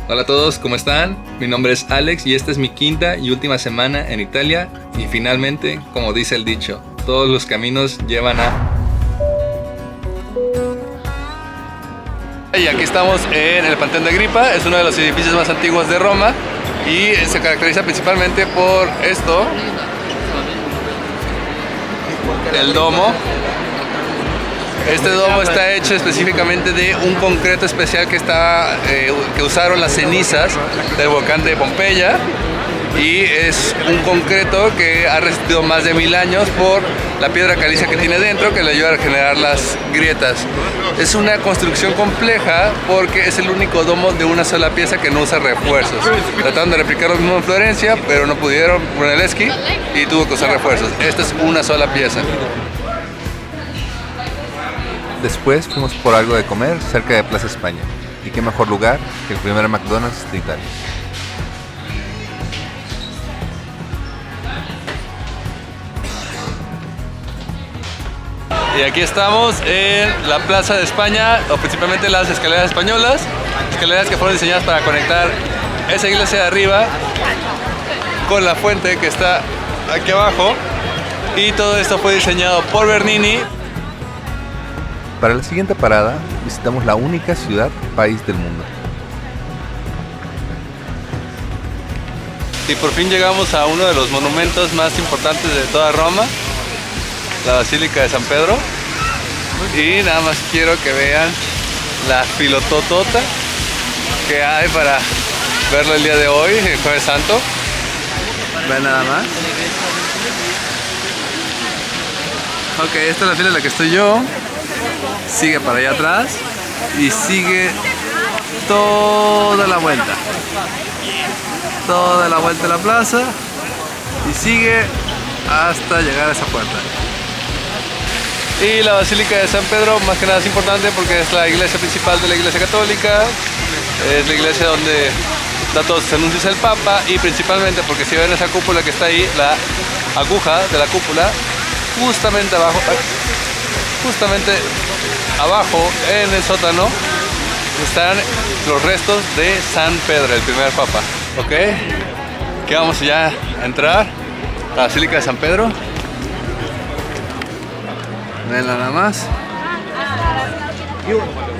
Hola a todos, ¿cómo están? Mi nombre es Alex y esta es mi quinta y última semana en Italia y finalmente, como dice el dicho, todos los caminos llevan a... Y aquí estamos en el Panteón de Agripa, es uno de los edificios más antiguos de Roma y se caracteriza principalmente por esto, el domo. Este domo está hecho específicamente de un concreto especial que usaron las cenizas del volcán de Pompeya, y es un concreto que ha resistido más de 1000 años por la piedra caliza que tiene dentro, que le ayuda a generar las grietas. Es una construcción compleja porque es el único domo de una sola pieza que no usa refuerzos. Trataron de replicar lo mismo en Florencia, pero no pudieron por el esquí y tuvo que usar refuerzos. Esta es una sola pieza. Después fuimos por algo de comer cerca de Plaza España. Y qué mejor lugar que el primer McDonald's de Italia. Y aquí estamos en la Plaza de España, o principalmente las escaleras españolas. Escaleras que fueron diseñadas para conectar esa iglesia de arriba con la fuente que está aquí abajo. Y todo esto fue diseñado por Bernini. Para la siguiente parada, visitamos la única ciudad, país del mundo. Y por fin llegamos a uno de los monumentos más importantes de toda Roma, la Basílica de San Pedro. Y nada más quiero que vean la filototota que hay para verlo el día de hoy, el Jueves Santo. Vean nada más. Ok, esta es la fila en la que estoy yo. Sigue para allá atrás y sigue toda la vuelta de la plaza y sigue hasta llegar a esa puerta. Y la Basílica de San Pedro más que nada es importante porque es la iglesia principal de la Iglesia Católica, es la iglesia donde da todos sus anuncios el Papa, y principalmente porque si ven esa cúpula que está ahí, la aguja de la cúpula, justamente abajo en el sótano están los restos de San Pedro, el primer papa. Ok, aquí vamos ya a entrar a la Basílica de San Pedro. Ven nada más.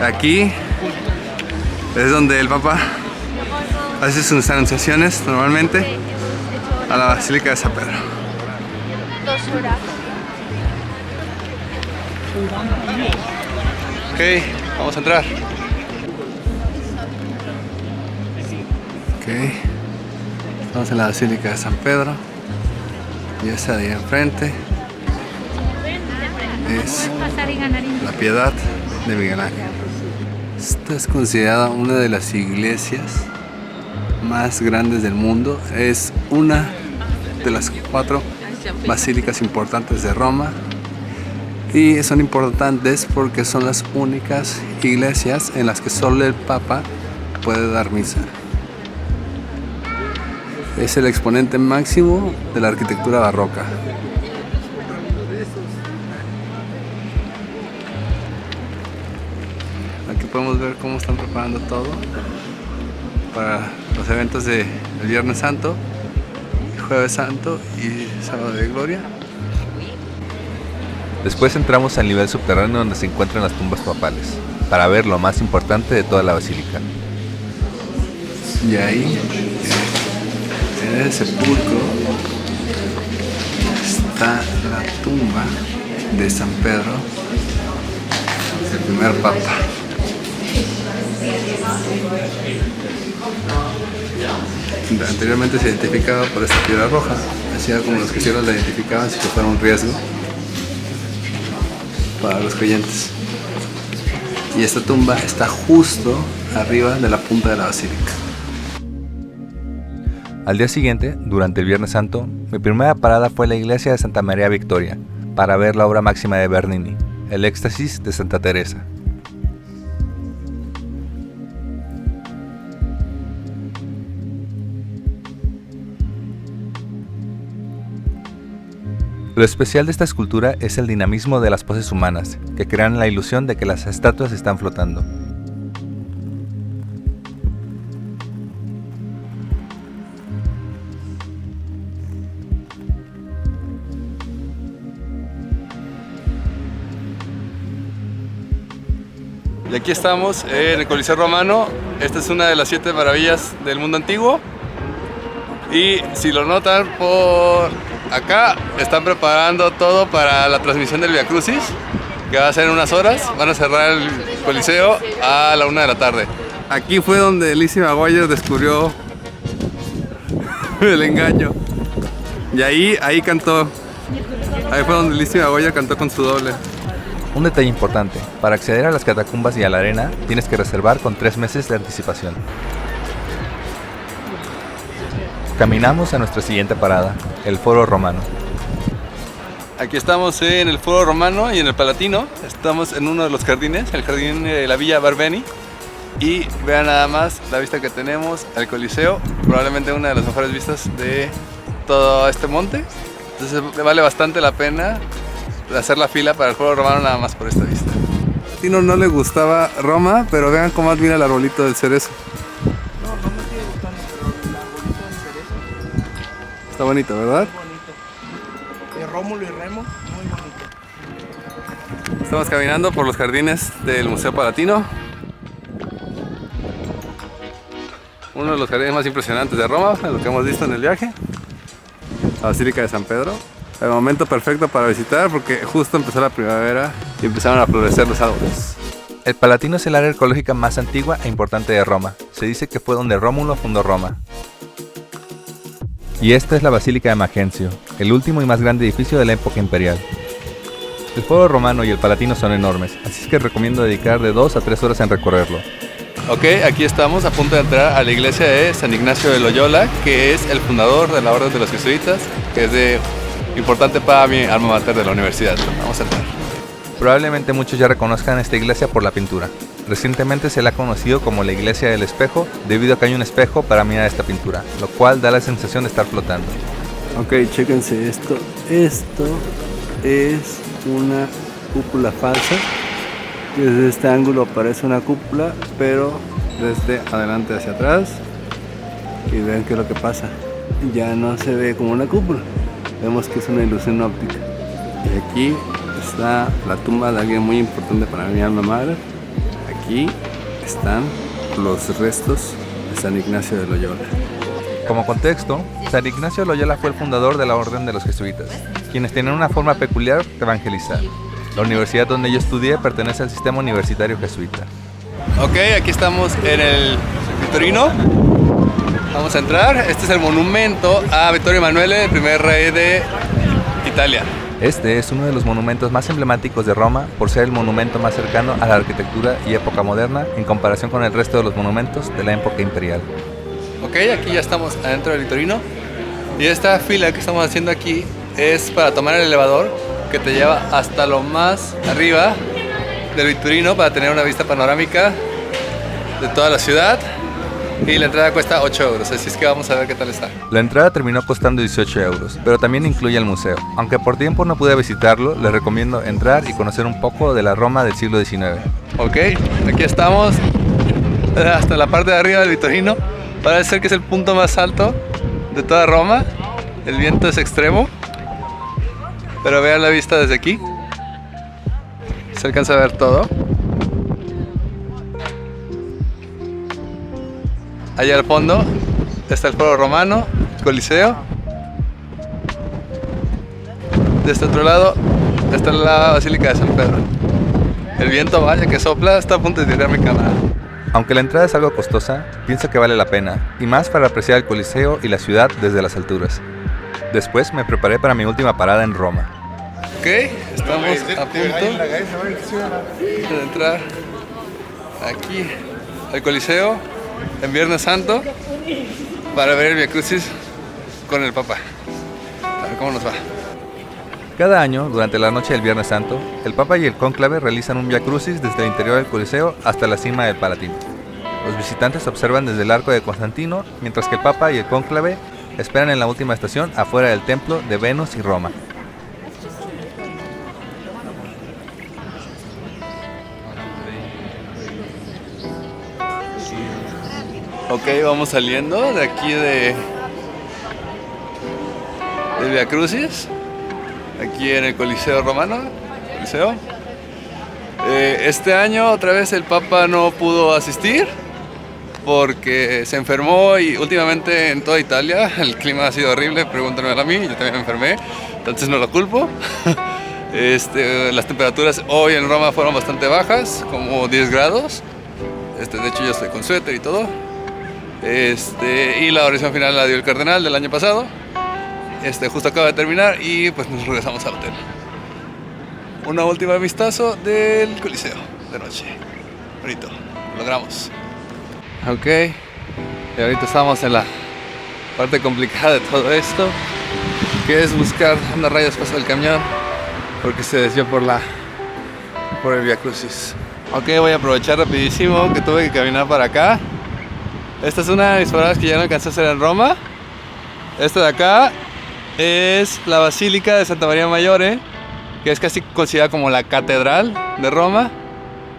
Aquí es donde el papa hace sus anunciaciones normalmente, a la Basílica de San Pedro. Ok, vamos a entrar. Ok, estamos en la Basílica de San Pedro y esa de ahí enfrente es la Piedad de Miguel Ángel. Esta es considerada una de las iglesias más grandes del mundo. Es una de las 4 basílicas importantes de Roma. Y son importantes porque son las únicas iglesias en las que solo el Papa puede dar misa. Es el exponente máximo de la arquitectura barroca. Aquí podemos ver cómo están preparando todo para los eventos del Viernes Santo, Jueves Santo y Sábado de Gloria. Después entramos al nivel subterráneo donde se encuentran las tumbas papales, para ver lo más importante de toda la basílica. Y ahí, en el sepulcro, está la tumba de San Pedro, el primer papa. Anteriormente se identificaba por esta piedra roja, así como los cristianos la identificaban si fuera un riesgo para los creyentes. Y esta tumba está justo arriba de la punta de la basílica. Al día siguiente, durante el Viernes Santo, mi primera parada fue la iglesia de Santa María Victoria, para ver la obra máxima de Bernini, El Éxtasis de Santa Teresa. Lo especial de esta escultura es el dinamismo de las poses humanas, que crean la ilusión de que las estatuas están flotando. Y aquí estamos en el Coliseo Romano. Esta es una de las 7 maravillas del mundo antiguo. Y si lo notan por acá, están preparando todo para la transmisión del Via Crucis, que va a ser en unas horas. Van a cerrar el Coliseo a la 1 de la tarde. Aquí fue donde Lizzie McGuire descubrió el engaño. Y ahí cantó. Ahí fue donde Lizzie McGuire cantó con su doble. Un detalle importante, para acceder a las catacumbas y a la arena, tienes que reservar con 3 meses de anticipación. Caminamos a nuestra siguiente parada, el Foro Romano. Aquí estamos en el Foro Romano y en el Palatino. Estamos en uno de los jardines, el jardín de la Villa Barbeni. Y vean nada más la vista que tenemos al Coliseo, probablemente una de las mejores vistas de todo este monte. Entonces vale bastante la pena hacer la fila para el Foro Romano nada más por esta vista. A Tino no le gustaba Roma, pero vean cómo admira el arbolito del cerezo. No me sigue gustando, pero el arbolito del cerezo. Está bonito, ¿verdad? Bonito. De Rómulo y Remo, muy bonito. Estamos caminando por los jardines del Museo Palatino. Uno de los jardines más impresionantes de Roma, lo que hemos visto en el viaje. La Basílica de San Pedro. El momento perfecto para visitar porque justo empezó la primavera y empezaron a florecer los árboles. El Palatino es el área arqueológica más antigua e importante de Roma. Se dice que fue donde Rómulo fundó Roma. Y esta es la Basílica de Magencio, el último y más grande edificio de la época imperial. El Foro Romano y el Palatino son enormes, así es que recomiendo dedicar de 2 a 3 horas en recorrerlo. Ok, aquí estamos a punto de entrar a la iglesia de San Ignacio de Loyola, que es el fundador de la Orden de los Jesuitas, que es importante para mi alma mater de la universidad. Vamos a entrar. Probablemente muchos ya reconozcan esta iglesia por la pintura. Recientemente se la ha conocido como la Iglesia del Espejo, debido a que hay un espejo para mirar esta pintura, lo cual da la sensación de estar flotando. Ok, chéquense esto. Esto es una cúpula falsa. Desde este ángulo parece una cúpula, pero desde adelante hacia atrás. Y vean qué es lo que pasa. Ya no se ve como una cúpula. Vemos que es una ilusión óptica. Y aquí está la tumba de alguien muy importante para mi alma mater. Aquí están los restos de San Ignacio de Loyola. Como contexto, San Ignacio de Loyola fue el fundador de la Orden de los Jesuitas, quienes tienen una forma peculiar de evangelizar. La universidad donde yo estudié pertenece al sistema universitario jesuita. Ok, aquí estamos en el Vittorino. Vamos a entrar. Este es el monumento a Vittorio Emanuele, el primer rey de Italia. Este es uno de los monumentos más emblemáticos de Roma por ser el monumento más cercano a la arquitectura y época moderna en comparación con el resto de los monumentos de la época imperial. Ok, aquí ya estamos adentro del Vittorino. Y esta fila que estamos haciendo aquí es para tomar el elevador que te lleva hasta lo más arriba del Vittorino para tener una vista panorámica de toda la ciudad. Y la entrada cuesta 8 euros, así es que vamos a ver qué tal está. La entrada terminó costando 18 euros, pero también incluye el museo. Aunque por tiempo no pude visitarlo, les recomiendo entrar y conocer un poco de la Roma del siglo XIX. Ok, aquí estamos hasta la parte de arriba del Vittorino. Parece ser que es el punto más alto de toda Roma. El viento es extremo, pero vean la vista desde aquí. Se alcanza a ver todo. Allá al fondo está el Foro Romano, el Coliseo. De este otro lado está la Basílica de San Pedro. El viento, vaya que sopla, está a punto de tirar mi cámara. Aunque la entrada es algo costosa, pienso que vale la pena, y más para apreciar el Coliseo y la ciudad desde las alturas. Después me preparé para mi última parada en Roma. Ok, estamos a punto de entrar aquí al Coliseo en Viernes Santo para ver el Via Crucis con el Papa. A ver cómo nos va. Cada año, durante la noche del Viernes Santo, el Papa y el cónclave realizan un Via Crucis desde el interior del Coliseo hasta la cima del Palatino. Los visitantes observan desde el Arco de Constantino, mientras que el Papa y el cónclave esperan en la última estación afuera del templo de Venus y Roma. Ok, vamos saliendo de aquí del Via Crucis, aquí en el Coliseo Romano. Coliseo. Este año otra vez el Papa no pudo asistir porque se enfermó y últimamente en toda Italia el clima ha sido horrible, pregúntamelo a mí, yo también me enfermé, entonces no lo culpo. Las temperaturas hoy en Roma fueron bastante bajas, como 10 grados. De hecho yo estoy con suéter y todo. Y la oración final la dio el cardenal del año pasado. Justo acaba de terminar y pues nos regresamos al hotel. Una última vistazo del Coliseo de noche. Bonito, lo logramos. Ok, y ahorita estamos en la parte complicada de todo esto, que es buscar una raya espacio del camión, porque se desvió por el Vía Crucis. Ok, voy a aprovechar rapidísimo que tuve que caminar para acá. Esta es una de mis paradas que ya no alcancé a hacer en Roma. Esta de acá es la Basílica de Santa María Maggiore, que es casi considerada como la catedral de Roma.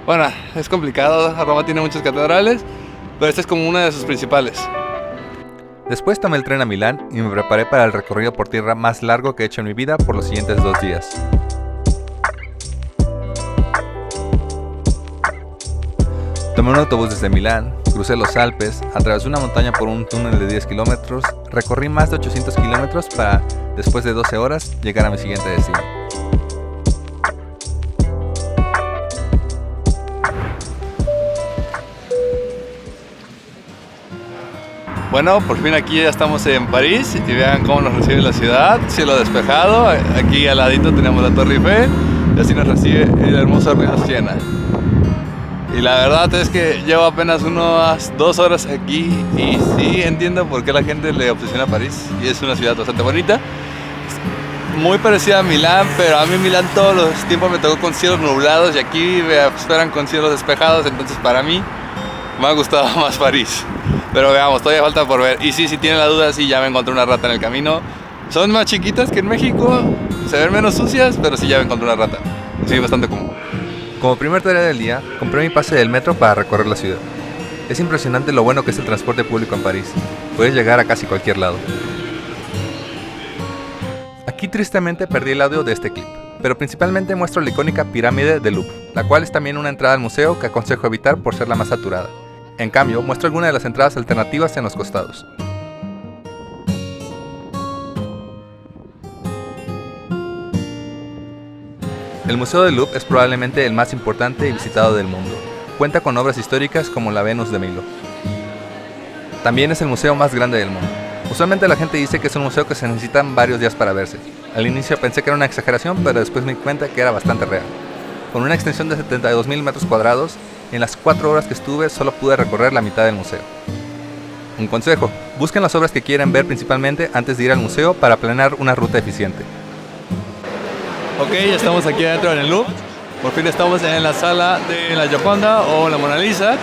Bueno, es complicado, Roma tiene muchas catedrales, pero esta es como una de sus principales. Después tomé el tren a Milán y me preparé para el recorrido por tierra más largo que he hecho en mi vida por los siguientes 2 días. Tomé un autobús desde Milán, crucé los Alpes, atravesé una montaña por un túnel de 10 kilómetros, recorrí más de 800 kilómetros para, después de 12 horas, llegar a mi siguiente destino. Bueno, por fin aquí ya estamos en París y vean cómo nos recibe la ciudad, cielo despejado, aquí al ladito tenemos la Torre Eiffel y así nos recibe el hermoso Río Siena. Y la verdad es que llevo apenas unas 2 horas aquí y sí entiendo por qué la gente le obsesiona a París y es una ciudad bastante bonita. Muy parecida a Milán, pero a mí Milán todos los tiempos me tocó con cielos nublados y aquí me esperan con cielos despejados, entonces para mí me ha gustado más París. Pero veamos, todavía falta por ver. Y sí, si tienen la duda, sí, ya me encontré una rata en el camino. Son más chiquitas que en México, se ven menos sucias, pero sí ya me encontré una rata. Sí, bastante común. Como primer tarea del día, compré mi pase del metro para recorrer la ciudad. Es impresionante lo bueno que es el transporte público en París. Puedes llegar a casi cualquier lado. Aquí tristemente perdí el audio de este clip, pero principalmente muestro la icónica pirámide de Louvre, la cual es también una entrada al museo que aconsejo evitar por ser la más saturada. En cambio, muestro algunas de las entradas alternativas en los costados. El Museo del Louvre es probablemente el más importante y visitado del mundo. Cuenta con obras históricas como la Venus de Milo. También es el museo más grande del mundo. Usualmente la gente dice que es un museo que se necesitan varios días para verse. Al inicio pensé que era una exageración, pero después me di cuenta que era bastante real. Con una extensión de 72.000 metros cuadrados, en las 4 horas que estuve solo pude recorrer la mitad del museo. Un consejo: busquen las obras que quieren ver principalmente antes de ir al museo para planear una ruta eficiente. Ok, ya estamos aquí adentro en el Louvre. Por fin estamos en la sala de la Gioconda o la Mona Lisa.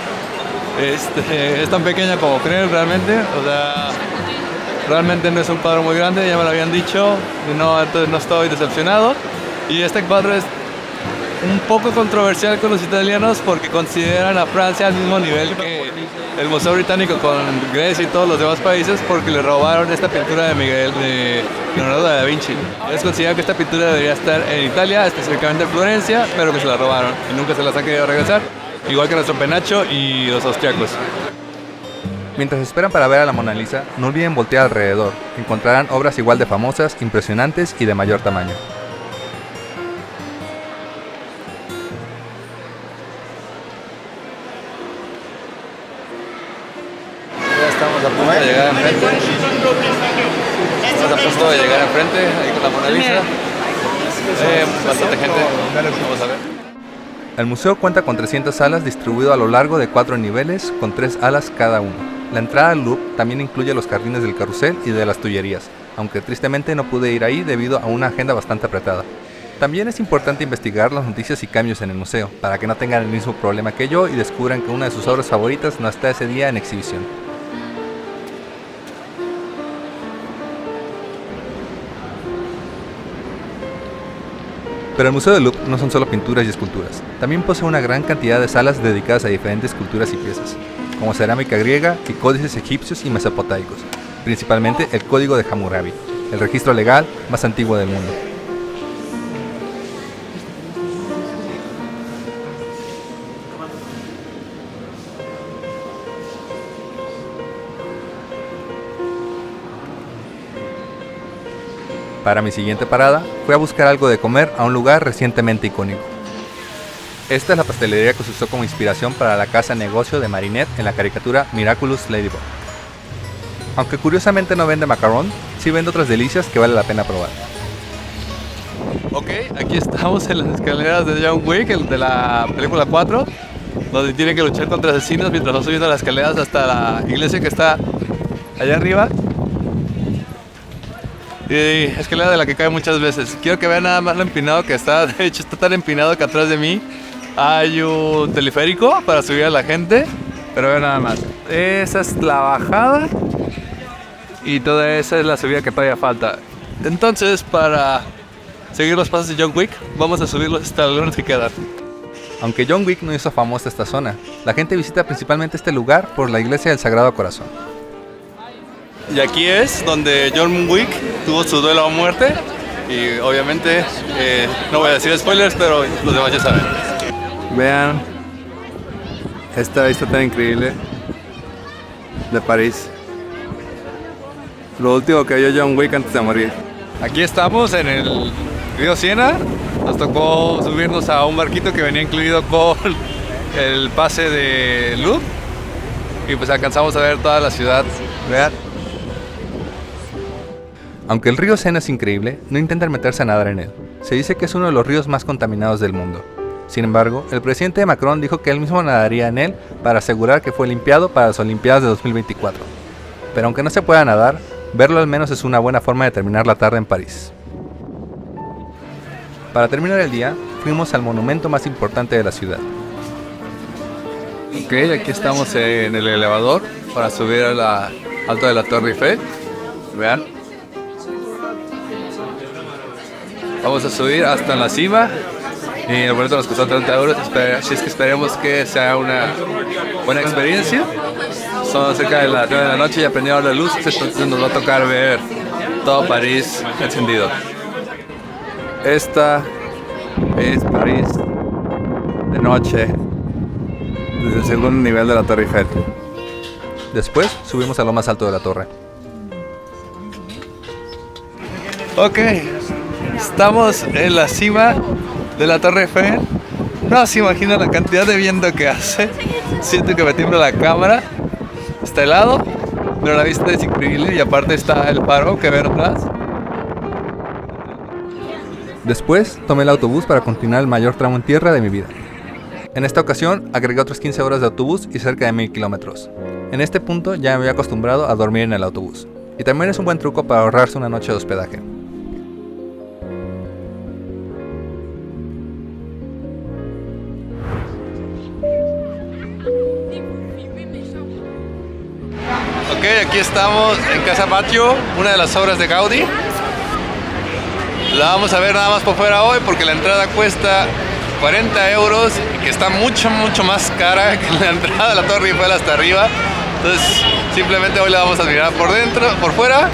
Es tan pequeña como creen realmente. O sea, realmente no es un cuadro muy grande, ya me lo habían dicho. Y no, entonces no estoy decepcionado. Y este cuadro es un poco controversial con los italianos porque consideran a Francia al mismo nivel que el Museo Británico con Grecia y todos los demás países porque le robaron esta pintura de Leonardo da Vinci. Ellos consideran que esta pintura debería estar en Italia, específicamente en Florencia, pero que se la robaron y nunca se las han querido regresar, igual que nuestro penacho y los austriacos. Mientras esperan para ver a la Mona Lisa, no olviden voltear alrededor. Encontrarán obras igual de famosas, impresionantes y de mayor tamaño. Estamos a punto de llegar enfrente. Estamos a punto de llegar enfrente, ahí con la Mona Lisa. Bastante gente. Vamos a ver. El museo cuenta con 300 salas distribuidas a lo largo de 4 niveles, con 3 alas cada uno. La entrada al Louvre también incluye los jardines del carrusel y de las Tullerías, aunque tristemente no pude ir ahí debido a una agenda bastante apretada. También es importante investigar las noticias y cambios en el museo, para que no tengan el mismo problema que yo y descubran que una de sus obras favoritas no está ese día en exhibición. Pero el Museo del Louvre no son solo pinturas y esculturas, también posee una gran cantidad de salas dedicadas a diferentes culturas y piezas, como cerámica griega y códices egipcios y mesopotámicos, principalmente el Código de Hammurabi, el registro legal más antiguo del mundo. Para mi siguiente parada, fui a buscar algo de comer a un lugar recientemente icónico. Esta es la pastelería que se usó como inspiración para la casa negocio de Marinette en la caricatura Miraculous Ladybug. Aunque curiosamente no vende macarrón, sí vende otras delicias que vale la pena probar. Ok, aquí estamos en las escaleras de John Wick, el de la película 4, donde tiene que luchar contra asesinos mientras va subiendo las escaleras hasta la iglesia que está allá arriba. Y escalera de la que cae muchas veces. Quiero que vean nada más lo empinado que está. De hecho, está tan empinado que atrás de mí hay un teleférico para subir a la gente. Pero vean nada más. Esa es la bajada. Y toda esa es la subida que todavía falta. Entonces, para seguir los pasos de John Wick, vamos a subir los escalones que quedan. Aunque John Wick no hizo famosa esta zona, la gente visita principalmente este lugar por la iglesia del Sagrado Corazón. Y aquí es donde John Wick tuvo su duelo a muerte. Y obviamente, no voy a decir spoilers, pero los demás ya saben. Vean esta vista tan increíble de París. Lo último que vio John Wick antes de morir. Aquí estamos en el río Siena. Nos tocó subirnos a un barquito que venía incluido con el pase de Louvre. Y pues alcanzamos a ver toda la ciudad. Vean. Aunque el río Sena es increíble, no intenten meterse a nadar en él. Se dice que es uno de los ríos más contaminados del mundo. Sin embargo, el presidente Macron dijo que él mismo nadaría en él para asegurar que fue limpiado para las Olimpiadas de 2024. Pero aunque no se pueda nadar, verlo al menos es una buena forma de terminar la tarde en París. Para terminar el día, fuimos al monumento más importante de la ciudad. Ok, aquí estamos en el elevador para subir a la alto de la Torre Eiffel. Vean. Vamos a subir hasta la cima. Y el boleto nos costó 30 euros. Así es que esperemos que sea una buena experiencia. Son cerca de las 9 de la noche y aprendieron la luz. Entonces nos va a tocar ver todo París encendido. Esta es París de noche, desde el segundo nivel de la Torre Eiffel. Después subimos a lo más alto de la torre. Ok, estamos en la cima de la Torre Eiffel. No se imaginan la cantidad de viento que hace. Siento que me tiembla la cámara. Está helado, pero la vista es increíble y aparte está el faro que ven atrás. Después tomé el autobús para continuar el mayor tramo en tierra de mi vida. En esta ocasión agregué otras 15 horas de autobús y cerca de 1000 kilómetros. En este punto ya me había acostumbrado a dormir en el autobús. Y también es un buen truco para ahorrarse una noche de hospedaje. Ok, aquí estamos en Casa Batlló, una de las obras de Gaudí. La vamos a ver nada más por fuera hoy porque la entrada cuesta 40 euros, que está mucho más cara que la entrada de la Torre Eiffel hasta arriba. Entonces simplemente hoy la vamos a mirar por dentro, por fuera,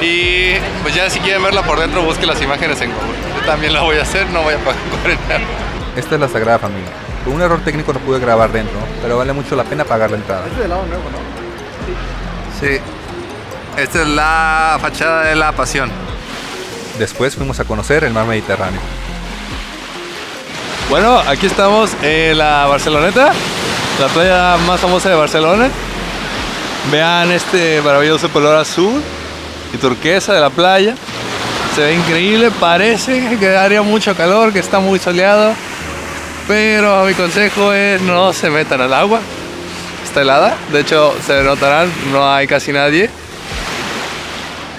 y pues ya si quieren verla por dentro busquen las imágenes en Google. Yo también la voy a hacer, no voy a pagar 40 euros. Esta es la Sagrada Familia. Por un error técnico no pude grabar dentro, pero vale mucho la pena pagar la entrada. Este es el lado nuevo, ¿no? Sí, esta es la fachada de la Pasión. Después fuimos a conocer el mar Mediterráneo. Bueno, aquí estamos en la Barceloneta, la playa más famosa de Barcelona. Vean este maravilloso color azul y turquesa de la playa. Se ve increíble, parece que haría mucho calor, que está muy soleado. Pero mi consejo es no se metan al agua. Está helada, de hecho se notarán, no hay casi nadie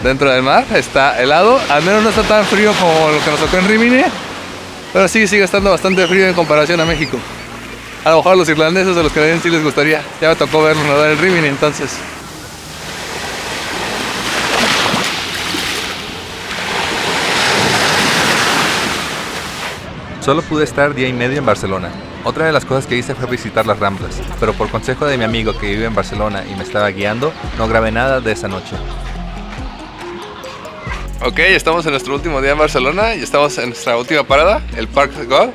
dentro del mar, está helado. Al menos no está tan frío como lo que nos tocó en Rimini, pero sí sigue estando bastante frío en comparación a México. A lo mejor a los irlandeses o a los canadienses sí les gustaría. Ya me tocó verlos nadar en Rimini, entonces. Solo pude estar día y medio en Barcelona. Otra de las cosas que hice fue visitar las Ramblas, pero por consejo de mi amigo que vive en Barcelona y me estaba guiando, no grabé nada de esa noche. Ok, estamos en nuestro último día en Barcelona y estamos en nuestra última parada, el Parc Güell.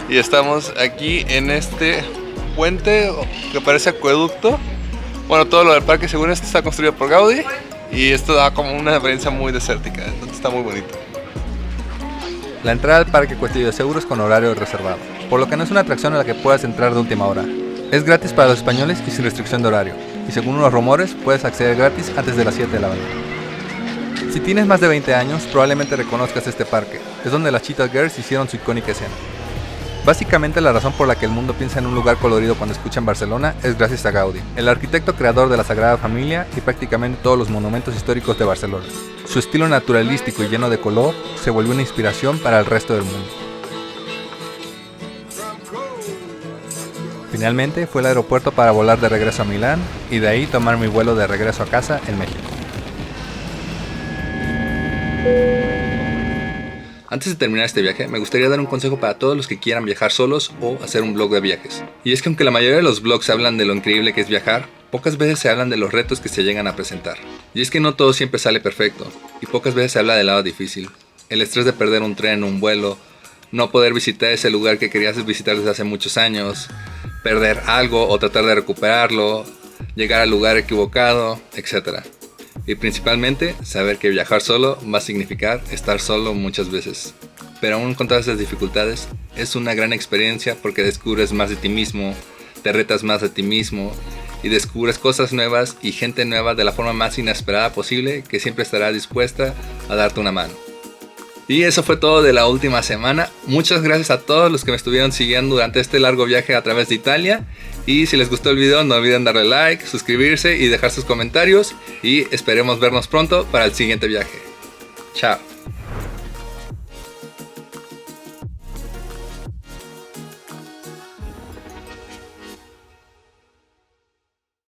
Y estamos aquí en este puente que parece acueducto. Bueno, todo lo del parque según esto está construido por Gaudí. y esto da como una experiencia muy desértica, entonces está muy bonito. La entrada al parque Cuestillo de Seguro es con horario reservado, por lo que no es una atracción a la que puedas entrar de última hora. Es gratis para los españoles y sin restricción de horario, y según unos rumores puedes acceder gratis antes de las 7 de la mañana. Si tienes más de 20 años, probablemente reconozcas este parque, es donde las Cheetah Girls hicieron su icónica escena. Básicamente la razón por la que el mundo piensa en un lugar colorido cuando escuchan Barcelona es gracias a Gaudí, el arquitecto creador de la Sagrada Familia y prácticamente todos los monumentos históricos de Barcelona. Su estilo naturalístico y lleno de color se volvió una inspiración para el resto del mundo. Finalmente fue el aeropuerto para volar de regreso a Milán y de ahí tomar mi vuelo de regreso a casa en México. Antes de terminar este viaje, me gustaría dar un consejo para todos los que quieran viajar solos o hacer un blog de viajes. Y es que aunque la mayoría de los blogs hablan de lo increíble que es viajar, pocas veces se hablan de los retos que se llegan a presentar. Y es que no todo siempre sale perfecto, y pocas veces se habla del lado difícil. El estrés de perder un tren o un vuelo, no poder visitar ese lugar que querías visitar desde hace muchos años, perder algo o tratar de recuperarlo, llegar al lugar equivocado, etc. Y principalmente, saber que viajar solo va a significar estar solo muchas veces. Pero aún con todas esas dificultades, es una gran experiencia porque descubres más de ti mismo, te retas más a ti mismo y descubres cosas nuevas y gente nueva de la forma más inesperada posible que siempre estará dispuesta a darte una mano. Y eso fue todo de la última semana. Muchas gracias a todos los que me estuvieron siguiendo durante este largo viaje a través de Italia. Y si les gustó el video, no olviden darle like, suscribirse y dejar sus comentarios. Y esperemos vernos pronto para el siguiente viaje. Chao.